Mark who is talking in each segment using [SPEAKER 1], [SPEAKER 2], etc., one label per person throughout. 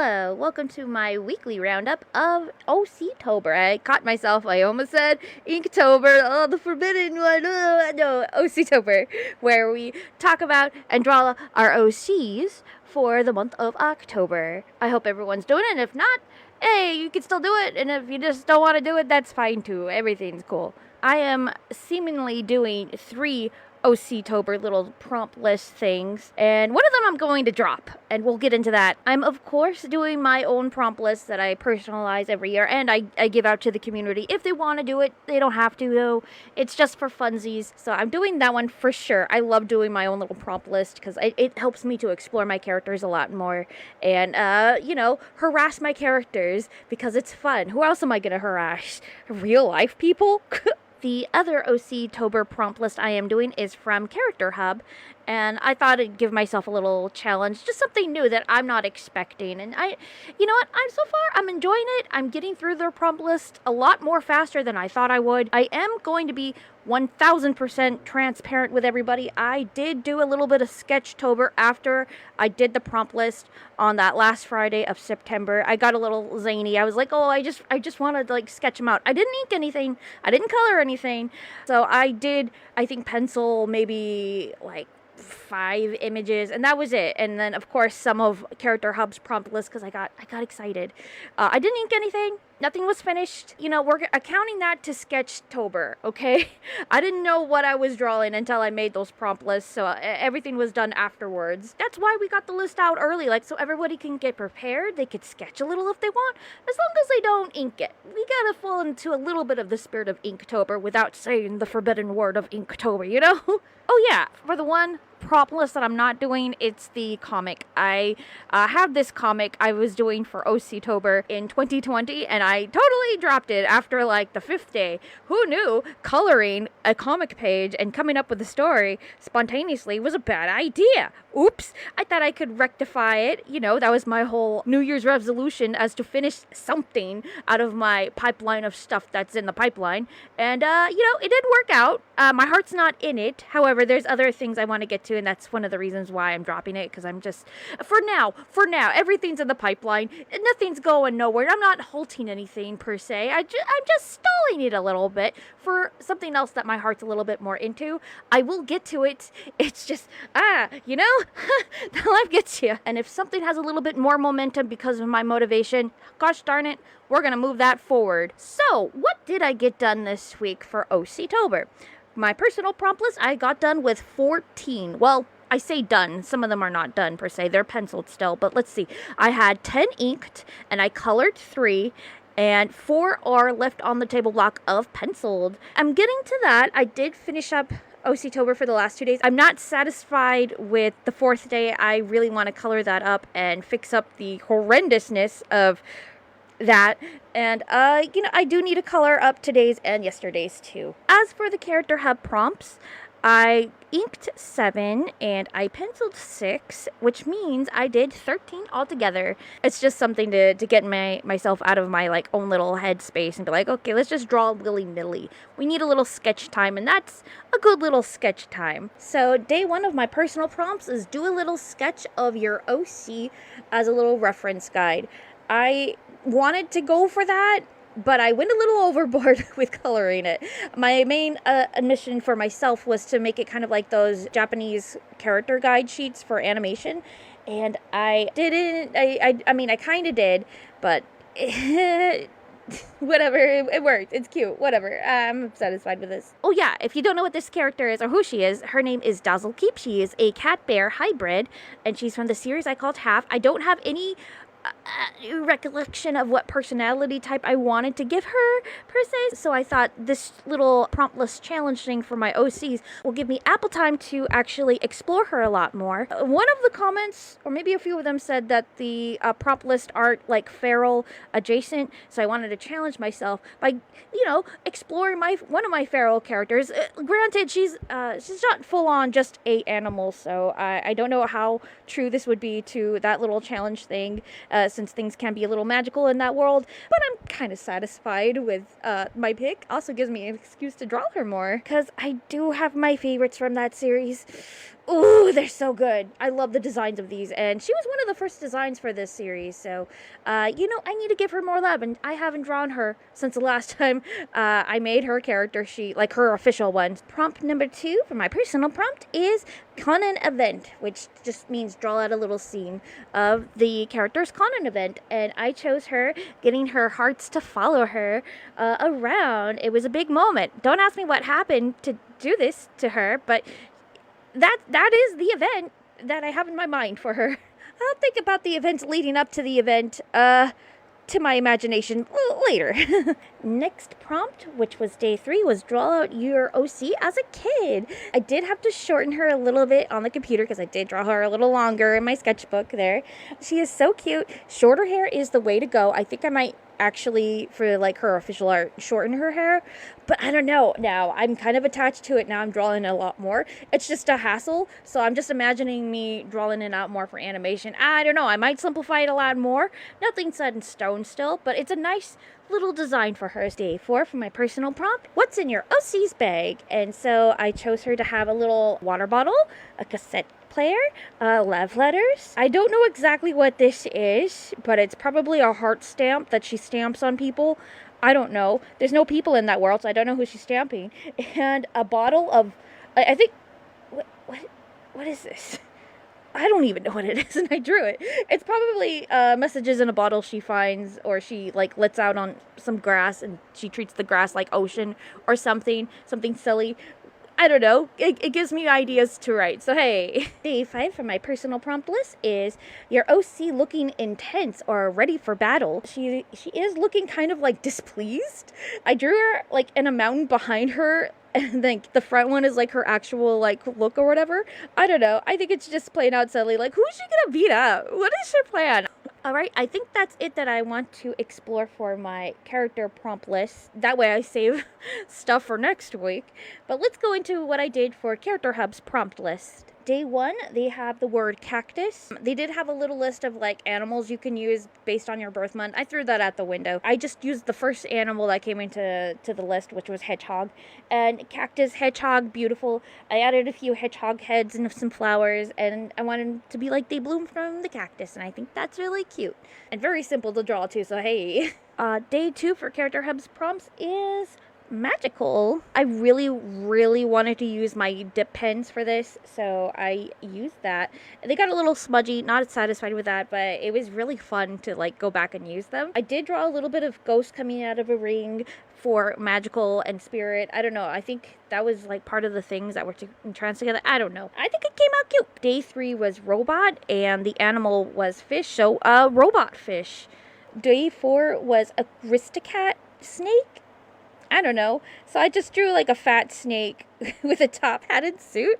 [SPEAKER 1] Hello, welcome to my weekly roundup of OC-Tober. I caught myself, I almost said Inktober, oh, the forbidden one, no, OC-Tober, where we talk about and draw our OCs for the month of October. I hope everyone's doing it, and if not, hey, you can still do it, and if you just don't want to do it, that's fine too. Everything's cool. I am seemingly doing 3 OC-Tober little prompt list things, and one of them I'm going to drop, and we'll get into that. I'm of course doing my own prompt list that I personalize every year, and I give out to the community. If they want to do it, they don't have to though. It's just for funsies, so I'm doing that one for sure. I love doing my own little prompt list because it helps me to explore my characters a lot more and harass my characters because it's fun. Who else am I gonna harass? Real life people? The other OC-Tober prompt list I am doing is from CharacterHub, and I thought I'd give myself a little challenge, just something new that I'm not expecting. And I'm enjoying it. I'm getting through their prompt list a lot more faster than I thought I would. I am going to be 1000% transparent with everybody. I did do a little bit of Sketchtober after I did the prompt list on that last Friday of September. I got a little zany. I was like, I just want to sketch them out. I didn't ink anything. I didn't color anything. So I did, I think, pencil maybe 5 images, and that was it. And then of course some of CharacterHub's prompt list because I got excited. I didn't ink anything. Nothing was finished. We're accounting that to Sketchtober, okay? I didn't know what I was drawing until I made those prompt lists, so everything was done afterwards. That's why we got the list out early, so everybody can get prepared. They could sketch a little if they want, as long as they don't ink it. We gotta fall into a little bit of the spirit of Inktober without saying the forbidden word of Inktober, you know? Oh yeah, for the one prompt list that I'm not doing, it's the comic. I have this comic I was doing for OC-Tober in 2020, and I totally dropped it after the 5th day. Who knew coloring a comic page and coming up with a story spontaneously was a bad idea? Oops. I thought I could rectify it. That was my whole New Year's resolution, as to finish something out of my pipeline of stuff that's in the pipeline. And, it did work out. My heart's not in it. However, there's other things I want to get to, and that's one of the reasons why I'm dropping it, because I'm just, for now, everything's in the pipeline. Nothing's going nowhere. I'm not halting anything, per se. I'm just stalling it a little bit for something else that my heart's a little bit more into. I will get to it. It's just, the life gets you. And if something has a little bit more momentum because of my motivation, gosh darn it, we're going to move that forward. So, what did I get done this week for OC-Tober? My personal prompt list, I got done with 14. Well, I say done. Some of them are not done, per se. They're penciled still. But let's see. I had 10 inked, and I colored 3. And 4 are left on the table block of penciled. I'm getting to that. I did finish up OC-Tober for the last 2 days. I'm not satisfied with the 4th day. I really want to color that up and fix up the horrendousness of that. And I do need to color up today's and yesterday's too. As for the CharacterHub prompts, I inked 7 and I penciled 6, which means I did 13 altogether. It's just something to get myself out of my own little headspace and be like, okay, let's just draw willy-nilly. We need a little sketch time, and that's a good little sketch time. So day 1 of my personal prompts is do a little sketch of your OC as a little reference guide. I wanted to go for that, but I went a little overboard with coloring it. My main admission for myself was to make it kind of like those Japanese character guide sheets for animation, and I didn't. I kind of did, but whatever, it worked. It's cute. Whatever. I'm satisfied with this. Oh yeah, if you don't know what this character is or who she is, her name is Dazzlekeep. She is a cat-bear hybrid, and she's from the series I called Half. I don't have any recollection of what personality type I wanted to give her, per se, so I thought this little prompt list challenge thing for my OCs will give me ample time to actually explore her a lot more. One of the comments, or maybe a few of them, said that the prompt list art feral adjacent, so I wanted to challenge myself by exploring one of my feral characters. Granted, she's not full on just a animal, so I don't know how true this would be to that little challenge thing, since things can be a little magical in that world, but I'm kind of satisfied with my pick. Also gives me an excuse to draw her more, because I do have my favorites from that series. Ooh, they're so good. I love the designs of these, and she was one of the first designs for this series, so, I need to give her more love, and I haven't drawn her since the last time I made her character sheet, like her official one. Prompt number 2 for my personal prompt is Conan event, which just means draw out a little scene of the character's Conan event, and I chose her getting her hearts to follow her around. It was a big moment. Don't ask me what happened to do this to her, but that is the event that I have in my mind for her. I'll think about the events leading up to the event, to my imagination later. Next prompt, which was day 3, was draw out your OC as a kid. I did have to shorten her a little bit on the computer because I did draw her a little longer in my sketchbook there. She is so cute. Shorter hair is the way to go. I think I might actually, for like her official art, shorten her hair, but I don't know. Now I'm kind of attached to it. Now I'm drawing a lot more. It's just a hassle, so I'm just imagining me drawing it out more for animation. I don't know, I might simplify it a lot more. Nothing set in stone still, but it's a nice little design for her. Day 4 for my personal prompt, what's in your OC's bag? And so I chose her to have a little water bottle, a cassette player, love letters. I don't know exactly what this is, but it's probably a heart stamp that she stamps on people. I don't know. There's no people in that world, so I don't know who she's stamping. And a bottle of, I think, what is this? I don't even know what it is, and I drew it. It's probably messages in a bottle she finds, or she like lets out on some grass, and she treats the grass like ocean or something silly. I don't know. It gives me ideas to write. So, hey. Day 5 for my personal prompt list is your OC looking intense or ready for battle. She is looking kind of like displeased. I drew her like in a mountain behind her, and then the front one is like her actual like look or whatever. I don't know. I think it's just plain out silly. Like, who's she gonna beat up? What is her plan? Alright, I think that's it that I want to explore for my character prompt list. That way I save stuff for next week. But let's go into what I did for CharacterHub's prompt list. Day 1, they have the word cactus. They did have a little list of like animals you can use based on your birth month. I threw that out the window. I just used the first animal that came into the list, which was hedgehog. And cactus, hedgehog, beautiful. I added a few hedgehog heads and some flowers, and I wanted to be like they bloom from the cactus, and I think that's really cute. And very simple to draw too, so hey. Day 2 for CharacterHub's prompts is magical. I really wanted to use my dip pens for this, so I used that. They got a little smudgy, not satisfied with that, but it was really fun to like go back and use them. I did draw a little bit of ghost coming out of a ring for magical and spirit. I don't know, I think that was like part of the things that were entranced together. I don't know, I think it came out cute. Day 3 was robot, and the animal was fish, so robot fish. Day 4 was Aristocat snake. I don't know. So I just drew like a fat snake with a top hatted suit.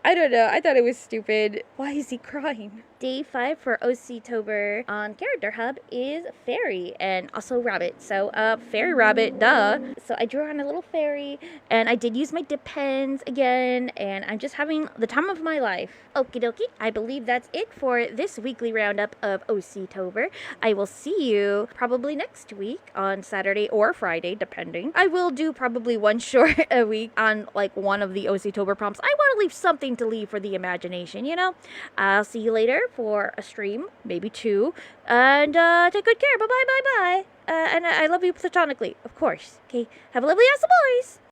[SPEAKER 1] I don't know. I thought it was stupid. Why is he crying? Day 5 for OC-Tober on CharacterHub is fairy and also rabbit. So, fairy rabbit, duh. So I drew on a little fairy, and I did use my dip pens again, and I'm just having the time of my life. Okie dokie. I believe that's it for this weekly roundup of OC-Tober. I will see you probably next week on Saturday or Friday, depending. I will do probably one short a week on like one of the OC-Tober prompts. I want to leave something to leave for the imagination, you know? I'll see you later for a stream, maybe 2, and take good care. Bye-bye, bye-bye. And I love you platonically, of course. Okay, have a lovely ass, boys!